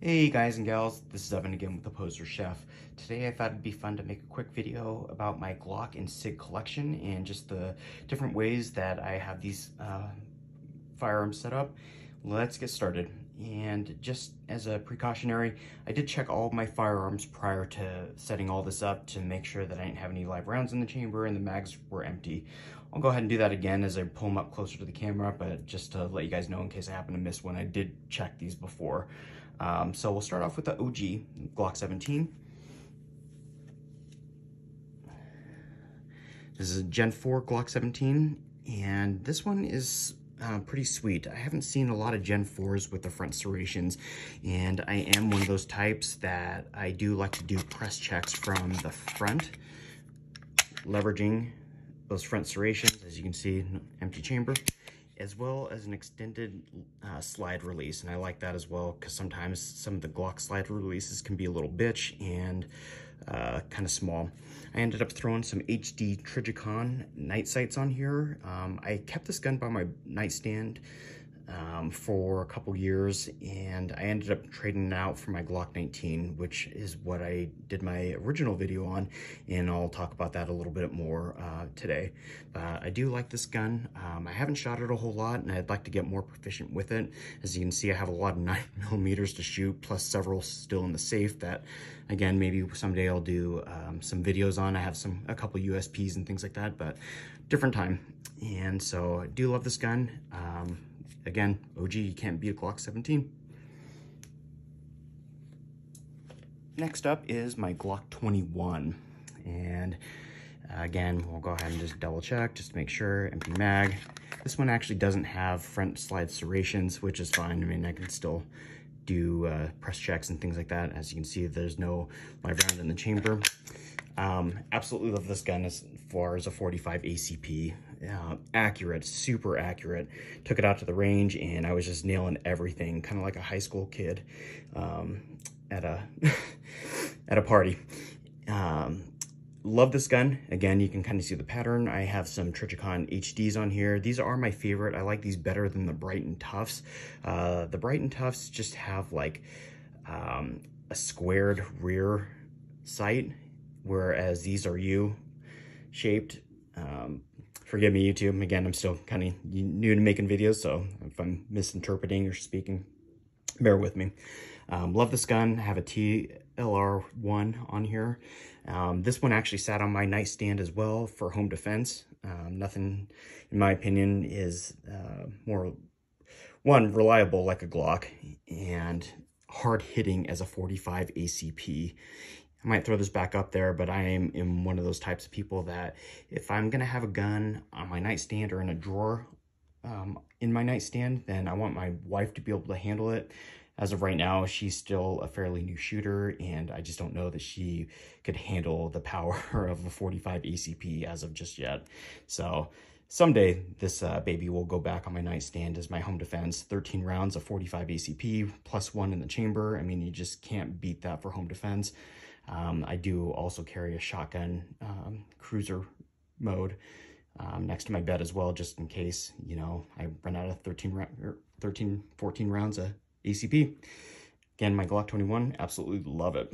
Hey guys and gals, this is Evan again with the Poser Chef. Today I thought it'd be fun to make a quick video about my Glock and Sig collection and just the different ways that I have these firearms set up. Let's get started. And just as a precautionary, I did check all of my firearms prior to setting all this up to make sure that I didn't have any live rounds in the chamber and the mags were empty. I'll go ahead and do that again as I pull them up closer to the camera, but just to let you guys know in case I happen to miss one, I did check these before. So we'll start off with the OG Glock 17. This is a Gen 4 Glock 17, and this one is pretty sweet. I haven't seen a lot of Gen 4s with the front serrations, and I am one of those types that I do like to do press checks from the front, leveraging those front serrations. As you can see, empty chamber, as well as an extended slide release. And I like that as well because sometimes some of the Glock slide releases can be a little bitch and kind of small. I ended up throwing some HD Trijicon night sights on here. I kept this gun by my nightstand for a couple years, and I ended up trading it out for my Glock 19, which is what I did my original video on, and I'll talk about that a little bit more today. I do like this gun. I haven't shot it a whole lot, and I'd like to get more proficient with it. As you can see, I have a lot of 9mm to shoot, plus several still in the safe that, again, maybe someday I'll do some videos on. I have a couple USPs and things like that, but different time. And so I do love this gun. Again, OG, you can't beat a Glock 17. Next up is my Glock 21. And again, we'll go ahead and just double check just to make sure. Empty mag. This one actually doesn't have front slide serrations, which is fine. I mean, I can still do press checks and things like that. As you can see, there's no live round in the chamber. Absolutely love this gun as far as a 45 ACP. Accurate, super accurate. Took it out to the range and I was just nailing everything, kind of like a high school kid at a at a party. Love this gun. Again, you can kind of see the pattern. I have some Trijicon HDs on here. These are my favorite. I like these better than the Brighton Tufts. The Brighton Tufts just have like a squared rear sight, whereas these are U-shaped. Forgive me, YouTube. Again, I'm still kind of new to making videos, so if I'm misinterpreting or speaking, bear with me. Love this gun. I have a TLR1 on here. This one actually sat on my nightstand as well for home defense. Nothing, in my opinion, is more, one, reliable like a Glock, and hard-hitting as a 45 ACP. I might throw this back up there, but I am one of those types of people that if I'm going to have a gun on my nightstand or in a drawer in my nightstand, then I want my wife to be able to handle it. As of right now, she's still a fairly new shooter, and I just don't know that she could handle the power of a 45 ACP as of just yet. So someday this baby will go back on my nightstand as my home defense. 13 rounds of 45 ACP plus 1 in the chamber. I mean, you just can't beat that for home defense. I do also carry a shotgun cruiser mode next to my bed as well, just in case, you know, I run out of 14 rounds of ACP. Again, my Glock 21, absolutely love it.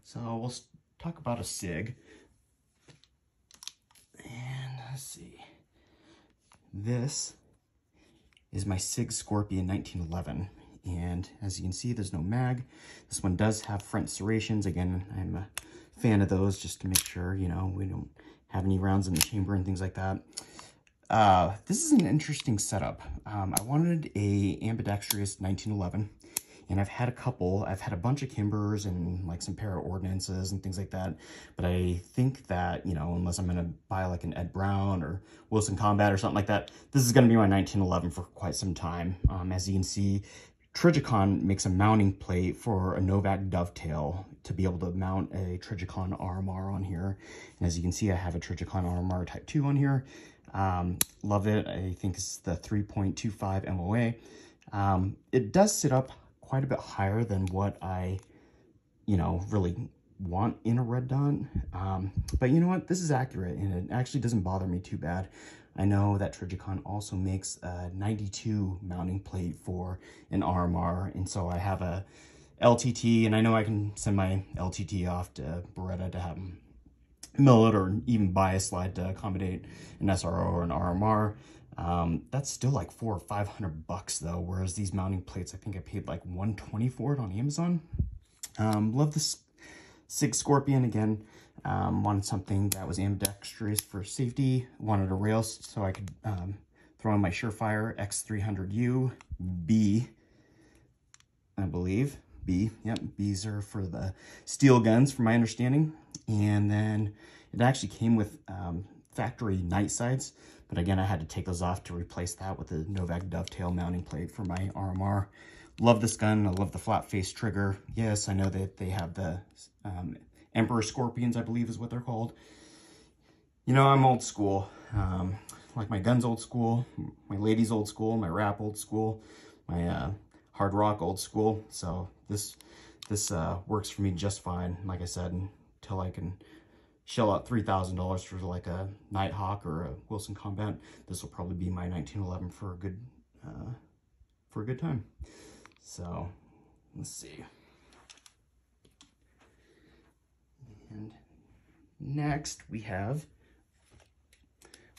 So we'll talk about a Sig. And let's see. This is my Sig Scorpion 1911. And as you can see, there's no mag. This one does have front serrations. Again, I'm a fan of those just to make sure, you know, we don't have any rounds in the chamber and things like that. This is an interesting setup. I wanted a ambidextrous 1911, and I've had a couple. I've had a bunch of Kimbers and like some para ordnances and things like that. But I think that, you know, unless I'm going to buy like an Ed Brown or Wilson Combat or something like that, this is going to be my 1911 for quite some time. As you can see, Trijicon makes a mounting plate for a Novak dovetail to be able to mount a Trijicon RMR on here. And as you can see, I have a Trijicon RMR Type 2 on here. Love it. I think it's the 3.25 MOA. It does sit up quite a bit higher than what I, you know, really want in a red dot. But you know what? This is accurate, and it actually doesn't bother me too bad. I know that Trijicon also makes a 92 mounting plate for an RMR, and so I have a LTT, and I know I can send my LTT off to Beretta to have them mill it, or even buy a slide to accommodate an SRO or an RMR. That's still like $400 or $500 though, whereas these mounting plates, I think I paid like $120 for it on Amazon. Love this Sig Scorpion again. Wanted something that was ambidextrous for safety. Wanted a rail so I could throw in my Surefire X300U B, I believe. B, yep, B's are for the steel guns, from my understanding. And then it actually came with factory night sights, but again, I had to take those off to replace that with a Novak dovetail mounting plate for my RMR. Love this gun. I love the flat face trigger. Yes, I know that they have the Emperor Scorpions, I believe is what they're called. You know, I'm old school. Like my guns old school, my ladies old school, my rap old school, my hard rock old school. So this works for me just fine. Like I said, until I can shell out $3,000 for like a Nighthawk or a Wilson Combat, this will probably be my 1911 for a good time. So let's see. And next we have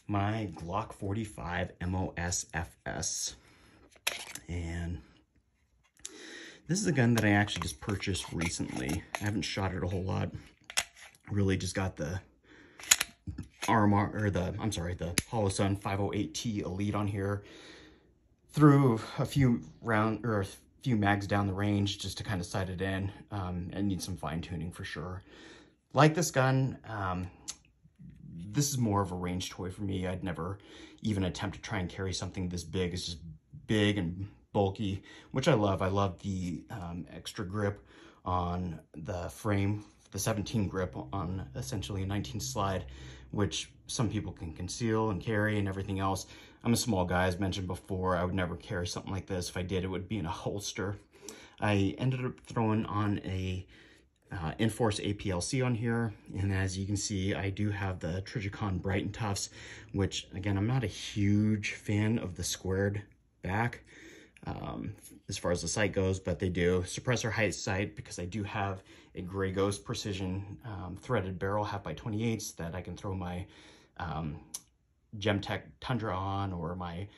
my Glock 45 MOSFS, and this is a gun that I actually just purchased recently. I haven't shot it a whole lot. Really just got the RMR, or the Holosun 508T Elite on here. Threw a few mags down the range just to kind of sight it in, and need some fine tuning for sure. Like this gun, this is more of a range toy for me. I'd never even attempt to try and carry something this big. It's just big and bulky, which I love. I love the extra grip on the frame, the 17 grip on essentially a 19 slide, which some people can conceal and carry and everything else. I'm a small guy, as mentioned before. I would never carry something like this. If I did, it would be in a holster. I ended up throwing on a Enforce APLC on here, and as you can see, I do have the Trijicon Brighton Tufts, which again, I'm not a huge fan of the squared back as far as the sight goes, but they do suppressor height sight, because I do have a Grey Ghost precision threaded barrel 1/2x28 that I can throw my Gemtech Tundra on, or my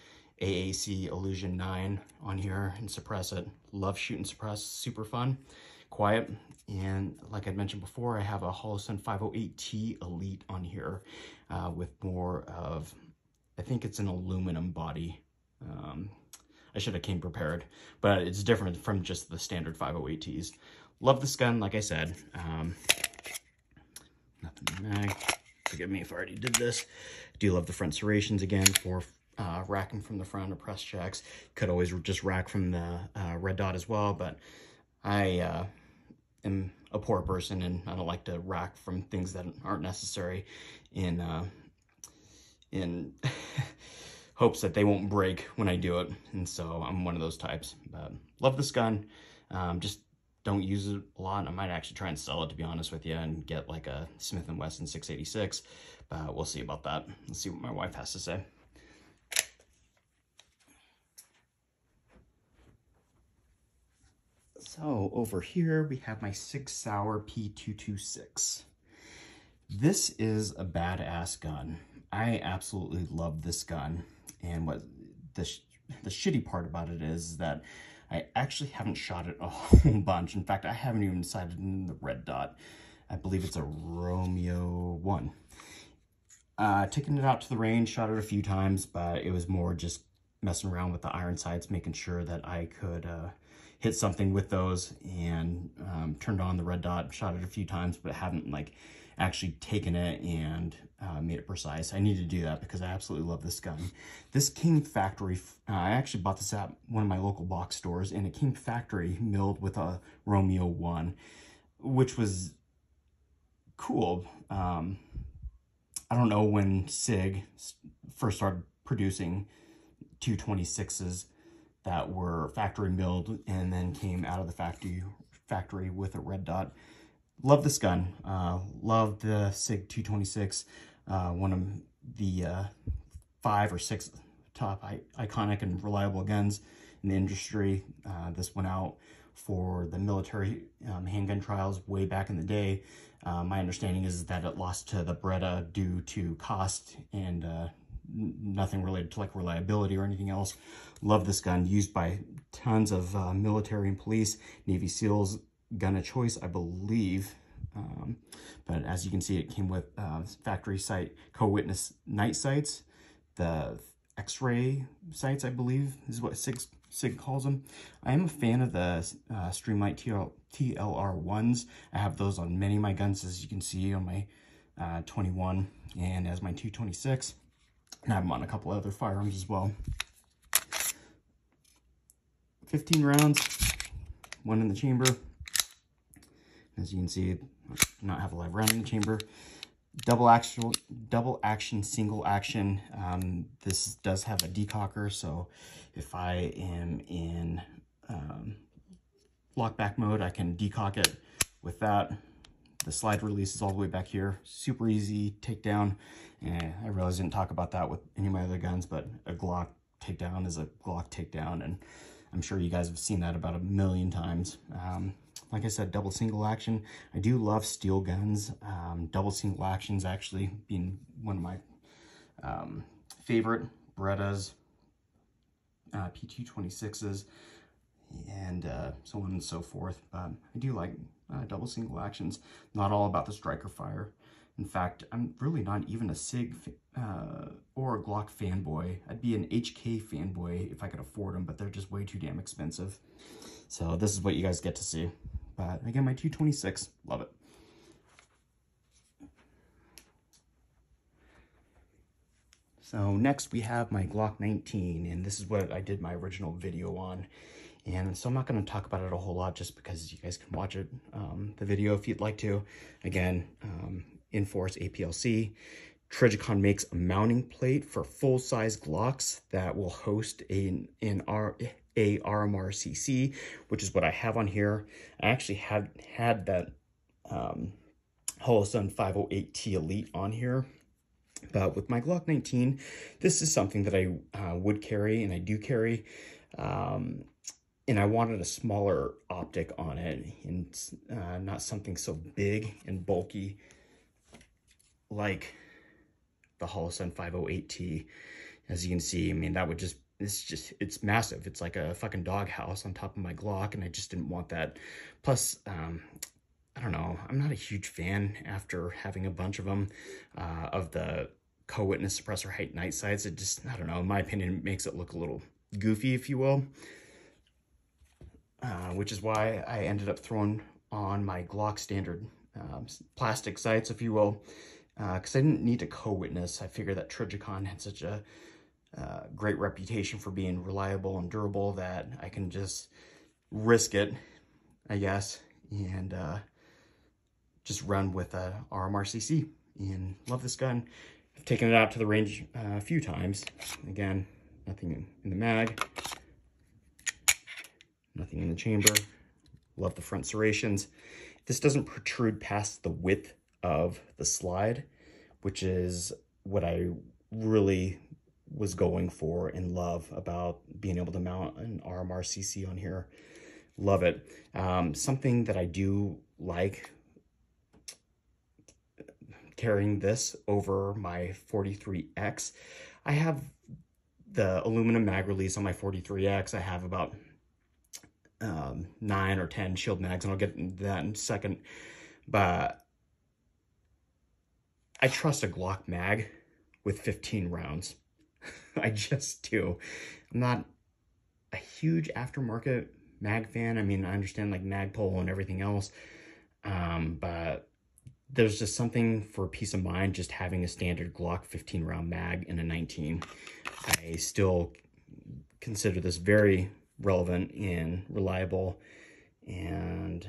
AAC Illusion 9 on here and suppress it. Love shoot and suppress, super fun, quiet. And like I mentioned before, I have a Holosun 508T Elite on here with more of, I think it's an aluminum body. I should have came prepared, but it's different from just the standard 508Ts. Love this gun, like I said. Nothing in the mag. Forgive me if I already did this. Do love the front serrations again for racking from the front or press checks. Could always just rack from the red dot as well, but I am a poor person and I don't like to rack from things that aren't necessary in hopes that they won't break when I do it. And so I'm one of those types. But love this gun. Just don't use it a lot. I might actually try and sell it, to be honest with you, and get like a Smith & Wesson 686. But we'll see about that. Let's see what my wife has to say. So over here we have my Sig Sauer P226. This is a badass gun. I absolutely love this gun. And what the shitty part about it is that I actually haven't shot it a whole bunch. In fact, I haven't even sighted in the red dot. I believe it's a Romeo 1. Taking it out to the range, shot it a few times, but it was more just messing around with the iron sights, making sure that I could hit something with those, and turned on the red dot, shot it a few times, but haven't like actually taken it and made it precise. I need to do that because I absolutely love this gun. This came factory, I actually bought this at one of my local box stores, and it came factory milled with a Romeo 1, which was cool. I don't know when Sig first started producing 226s that were factory milled and then came out of the factory with a red dot. Love this gun. Love the Sig 226. One of the 5 or 6 top iconic and reliable guns in the industry. This went out for the military handgun trials way back in the day. My understanding is that it lost to the Beretta due to cost and nothing related to like reliability or anything else. Love this gun, used by tons of military and police, Navy SEALs, gun of choice, I believe. But as you can see, it came with factory sight co-witness night sights, the X-ray sights, I believe is what Sig calls them. I am a fan of the Streamlight TLR1s. I have those on many of my guns, as you can see on my 21 and as my 226. And I have them on a couple other firearms as well. 15 rounds, one in the chamber. As you can see, I do not have a live round in the chamber. Double action, single action. This does have a decocker, so if I am in lockback mode, I can decock it with that. The slide release is all the way back here. Super easy takedown. And I realize I didn't talk about that with any of my other guns, but a Glock takedown is a Glock takedown, and I'm sure you guys have seen that about a million times. Like I said, double single action. I do love steel guns. Double single actions actually being one of my favorite. Berettas, P226s, and so on and so forth. But I do like double single actions. Not all about the striker fire. In fact, I'm really not even a Sig or a Glock fanboy. I'd be an HK fanboy if I could afford them, but they're just way too damn expensive. So this is what you guys get to see. But again, my 226, love it. So next we have my Glock 19, and this is what I did my original video on. And so I'm not going to talk about it a whole lot just because you guys can watch it, the video if you'd like to. Again, Enforce APLC. Trigicon makes a mounting plate for full-size Glocks that will host a RMRCC, which is what I have on here. I actually had that Holosun 508T Elite on here. But with my Glock 19, this is something that I would carry, and I do carry. And I wanted a smaller optic on it, and not something so big and bulky like the Holosun 508T. As you can see, I mean, that would just, it's massive. It's like a fucking doghouse on top of my Glock, and I just didn't want that. Plus, I don't know, I'm not a huge fan after having a bunch of them, of the co-witness suppressor height night sights. It just, I don't know, in my opinion, it makes it look a little goofy, if you will. Which is why I ended up throwing on my Glock standard plastic sights, if you will, because I didn't need to co-witness. I figured that Trigicon had such a great reputation for being reliable and durable that I can just risk it, I guess, and just run with a RMRCC. And love this gun. I've taken it out to the range a few times. Again, nothing in the mag. Nothing in the chamber. Love the front serrations. This doesn't protrude past the width of the slide, which is what I really was going for and love about being able to mount an RMRCC on here. Love it. Something that I do like carrying this over my 43X. I have the aluminum mag release on my 43X. I have about 9 or 10 shield mags, and I'll get into that in a second. But I trust a Glock mag with 15 rounds. I just do. I'm not a huge aftermarket mag fan. I mean, I understand like Magpul and everything else, but there's just something for peace of mind just having a standard Glock 15 round mag in a 19. I still consider this very relevant and reliable, and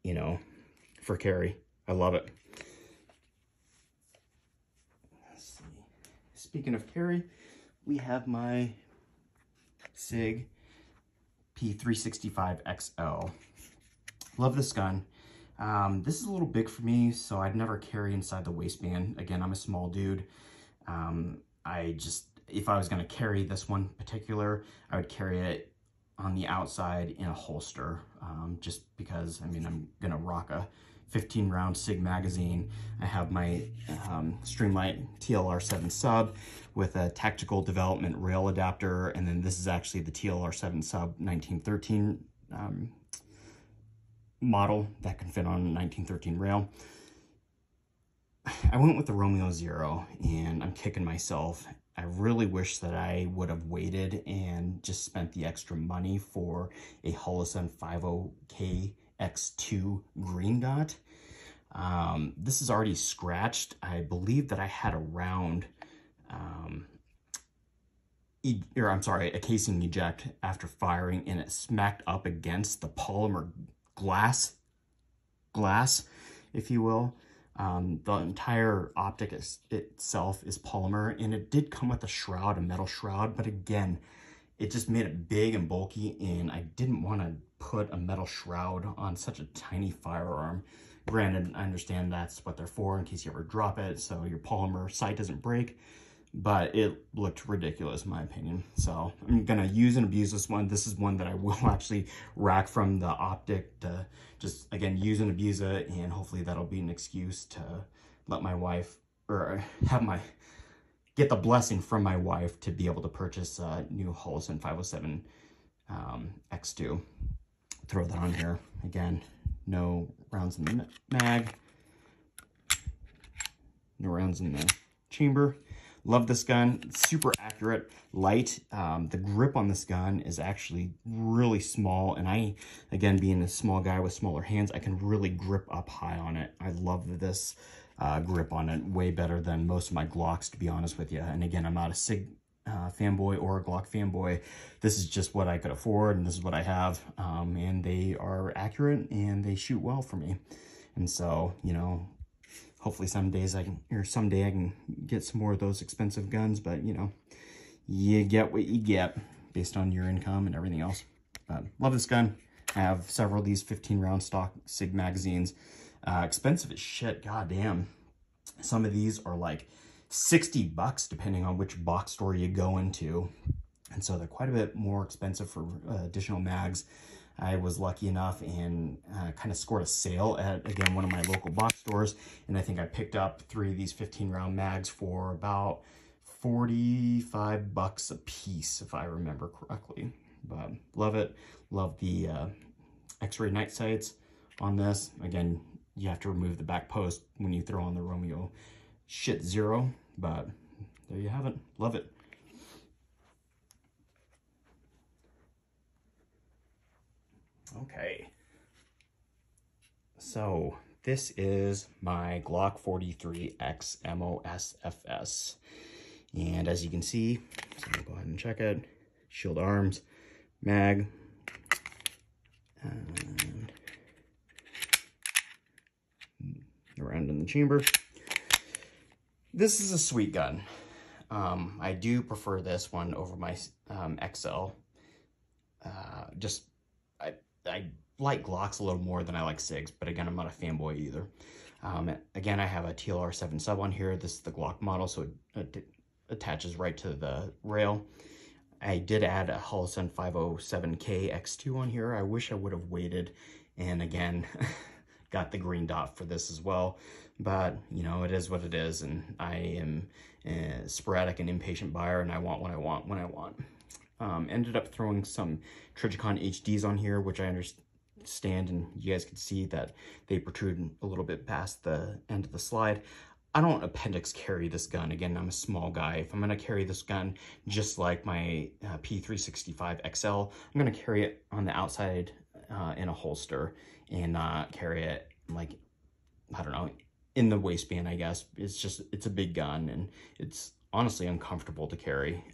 you know, for carry. I love it. Let's see. Speaking of carry, we have my Sig P365XL. Love this gun. This is a little big for me, so I'd never carry inside the waistband. Again, I'm a small dude. if I was going to carry this one particular, I would carry it on the outside in a holster, just because, I mean, I'm going to rock a 15 round Sig magazine. I have my Streamlight TLR7 sub with a tactical development rail adapter, and then this is actually the TLR7 sub 1913 model that can fit on a 1913 rail. I went with the Romeo Zero, and I'm kicking myself. I really wish that I would have waited and just spent the extra money for a Holosun 50K X2 green dot. This is already scratched. I believe that I had a round, a casing eject after firing, and it smacked up against the polymer glass, if you will. The entire optic itself is polymer, and it did come with a shroud, a metal shroud, but again, it just made it big and bulky, and I didn't want to put a metal shroud on such a tiny firearm. Granted, I understand that's what they're for, in case you ever drop it, so your polymer sight doesn't break, but it looked ridiculous in my opinion. So I'm gonna use and abuse this one. This is one that I will actually rack from the optic to just, again, use and abuse it, and hopefully that'll be an excuse to let my wife, or get the blessing from my wife to be able to purchase a new Holosun 507 X2. Throw that on here. Again, no rounds in the mag, no rounds in the chamber. Love this gun. It's super accurate, light. The grip on this gun is actually really small, and I, again, being a small guy with smaller hands, I can really grip up high on it. I love this grip on it, way better than most of my Glocks, to be honest with you. And again, I'm not a Sig fanboy or a Glock fanboy. This is just what I could afford, and this is what I have, and they are accurate and they shoot well for me. And so, you know, hopefully someday I can get some more of those expensive guns, but you know, you get what you get based on your income and everything else. But love this gun. I have several of these 15 round stock Sig magazines. Expensive as shit, goddamn. Some of these are like $60 depending on which box store you go into. And so they're quite a bit more expensive for additional mags. I was lucky enough and kind of scored a sale at, again, one of my local box stores. And I think I picked up 3 of these 15 round mags for about $45 a piece, if I remember correctly. But love it. Love the X-ray night sights on this. Again, you have to remove the back post when you throw on the Romeo Zero, but there you have it. Love it. Okay, so this is my Glock 43X MOSFS, and as you can see, so I'll go ahead and check it. Shield arms, mag, and around in the chamber. This is a sweet gun. I do prefer this one over my XL. I like Glocks a little more than I like Sigs, but again, I'm not a fanboy either. Again, I have a TLR7 sub on here. This is the Glock model, so it attaches right to the rail. I did add a Holosun 507K X2 on here. I wish I would have waited, and again, got the green dot for this as well. But, you know, it is what it is, and I am a sporadic and impatient buyer, and I want what I want when I want. Ended up throwing some Trigicon HDs on here, which I understand, and you guys can see that they protrude a little bit past the end of the slide. I don't appendix carry this gun. Again, I'm a small guy. If I'm going to carry this gun just like my P365XL, I'm going to carry it on the outside in a holster and not carry it, like, I don't know, in the waistband, I guess. It's a big gun, and it's honestly uncomfortable to carry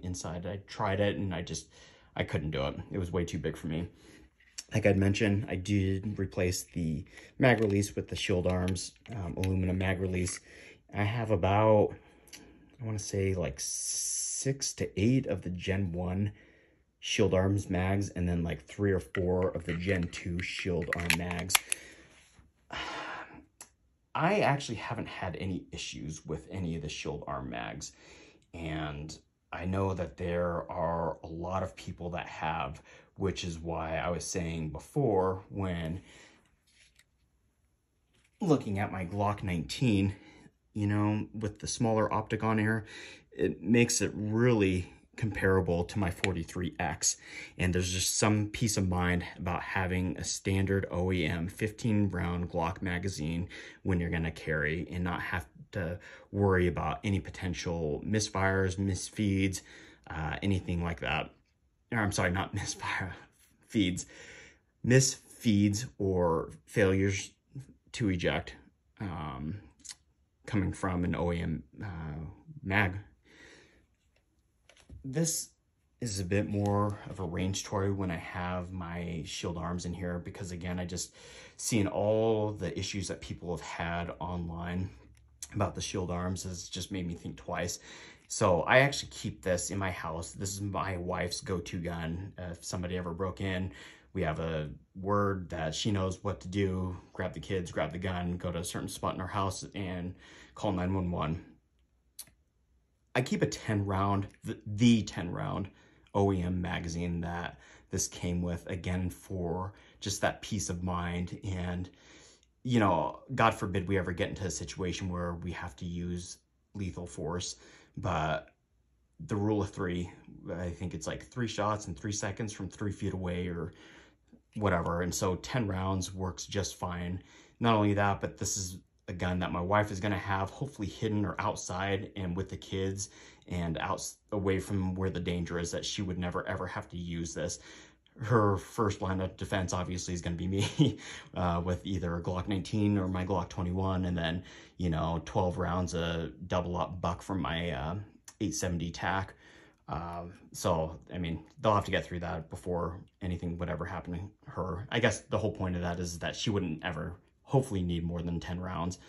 inside. I tried it, and I couldn't do it. It was way too big for me. Like I'd mentioned, I did replace the mag release with the shield arms aluminum mag release. I have about, I want to say like 6 to 8 of the Gen 1 shield arms mags, and then like 3 or 4 of the Gen 2 shield arm mags. I actually haven't had any issues with any of the shield arm mags. And I know that there are a lot of people that have, which is why I was saying before when looking at my Glock 19, you know, with the smaller optic on here, it makes it really comparable to my 43X. And there's just some peace of mind about having a standard OEM 15 round Glock magazine when you're going to carry and not have to worry about any potential misfires, misfeeds, anything like that. Or, I'm sorry, not misfire, feeds, misfeeds or failures to eject coming from an OEM mag. This is a bit more of a range toy when I have my shield arms in here, because again, I just seeing all the issues that people have had online about the shield arms has just made me think twice. So I actually keep this in my house. This is my wife's go-to gun. If somebody ever broke in, we have a word that she knows what to do. Grab the kids, grab the gun, go to a certain spot in our house and call 911. I keep a 10 round, the 10 round OEM magazine that this came with, again, for just that peace of mind. And, you know, God forbid we ever get into a situation where we have to use lethal force, but the rule of three, I think it's like 3 shots in 3 seconds from 3 feet away or whatever. And so 10 rounds works just fine. Not only that, but this is a gun that my wife is going to have hopefully hidden or outside and with the kids and out away from where the danger is, that she would never ever have to use this. Her first line of defense obviously is going to be me with either a Glock 19 or my Glock 21, and then, you know, 12 rounds of double up buck from my 870 tac. So, I mean, they'll have to get through that before anything would ever happen to her. I guess the whole point of that is that she wouldn't ever hopefully need more than 10 rounds.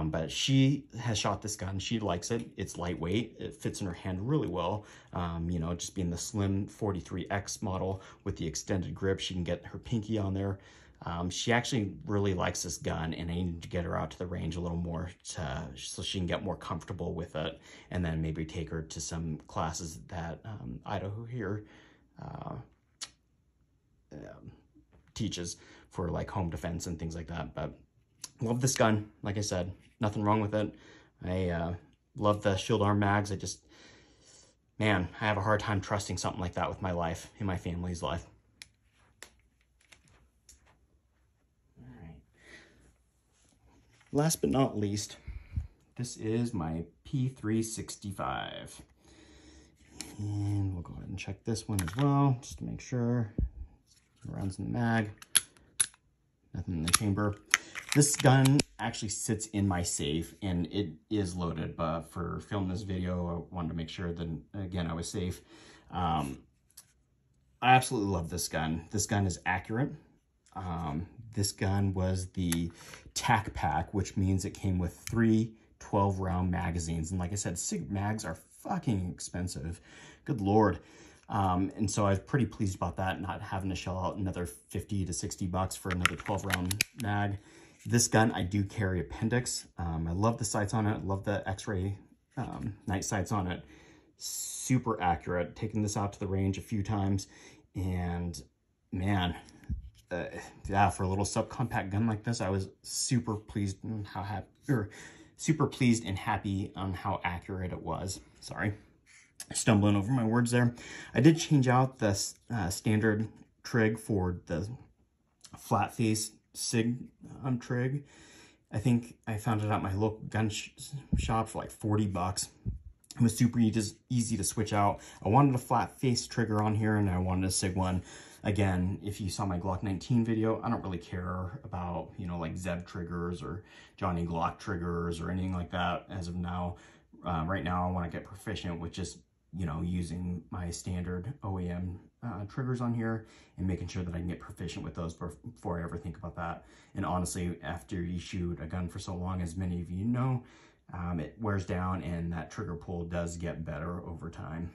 But she has shot this gun. She likes it. It's lightweight. It fits in her hand really well. You know, just being the slim 43X model with the extended grip, she can get her pinky on there. She actually really likes this gun, and I need to get her out to the range a little more so she can get more comfortable with it, and then maybe take her to some classes that Idaho here teaches for like home defense and things like that. But love this gun. Like I said, nothing wrong with it. I love the shield arm mags. Man, I have a hard time trusting something like that with my life and my family's life. Last but not least, this is my P365. And we'll go ahead and check this one as well, just to make sure. Rounds in the mag, nothing in the chamber. This gun actually sits in my safe, and it is loaded, but for filming this video, I wanted to make sure that, again, I was safe. I absolutely love this gun. This gun is accurate. This gun was the tac pack, which means it came with 3 12-round magazines. And like I said, Sig mags are fucking expensive. Good Lord. And so I was pretty pleased about that, not having to shell out another 50 to 60 bucks for another 12-round mag. This gun, I do carry appendix. I love the sights on it. I love the X-ray night sights on it. Super accurate. Taking this out to the range a few times, and man, yeah, for a little subcompact gun like this, I was super pleased and super pleased and happy on how accurate it was. Sorry, stumbling over my words there. I did change out the standard trig for the flat face Sig trig. I think I found it at my local gun shop for like 40 bucks. It was super easy to switch out. I wanted a flat face trigger on here, and I wanted a Sig one. Again, if you saw my Glock 19 video, I don't really care about, you know, like Zeb triggers or Johnny Glock triggers or anything like that as of now. Right now, I want to get proficient with just, you know, using my standard OEM triggers on here and making sure that I can get proficient with those before I ever think about that. And honestly, after you shoot a gun for so long, as many of you know, it wears down, and that trigger pull does get better over time.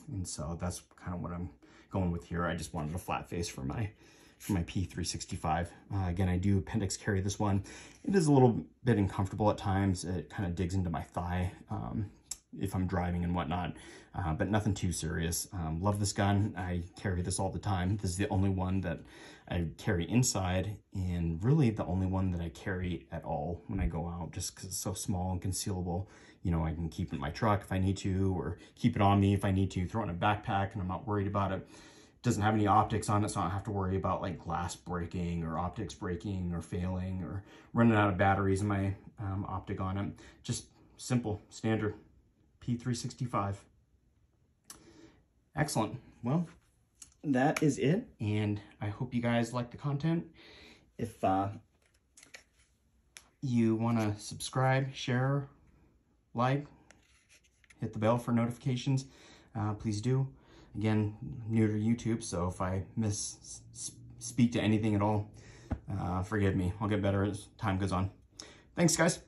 And so that's kind of what I'm going with here. I just wanted a flat face for my P365. Again, I do appendix carry this one. It is a little bit uncomfortable at times. It kind of digs into my thigh if I'm driving and whatnot, but nothing too serious. Love this gun. I carry this all the time. This is the only one that I carry inside, and really the only one that I carry at all when I go out, just because it's so small and concealable. You know, I can keep it in my truck if I need to, or keep it on me if I need to, throw it in a backpack, and I'm not worried about it. Doesn't have any optics on it, so I don't have to worry about like glass breaking or optics breaking or failing or running out of batteries in my optic on it. Just simple, standard P365. Excellent. Well, that is it, and I hope you guys like the content. If you want to subscribe, share, like, hit the bell for notifications, please do. Again, new to YouTube, so if I speak to anything at all, forgive me. I'll get better as time goes on. Thanks, guys.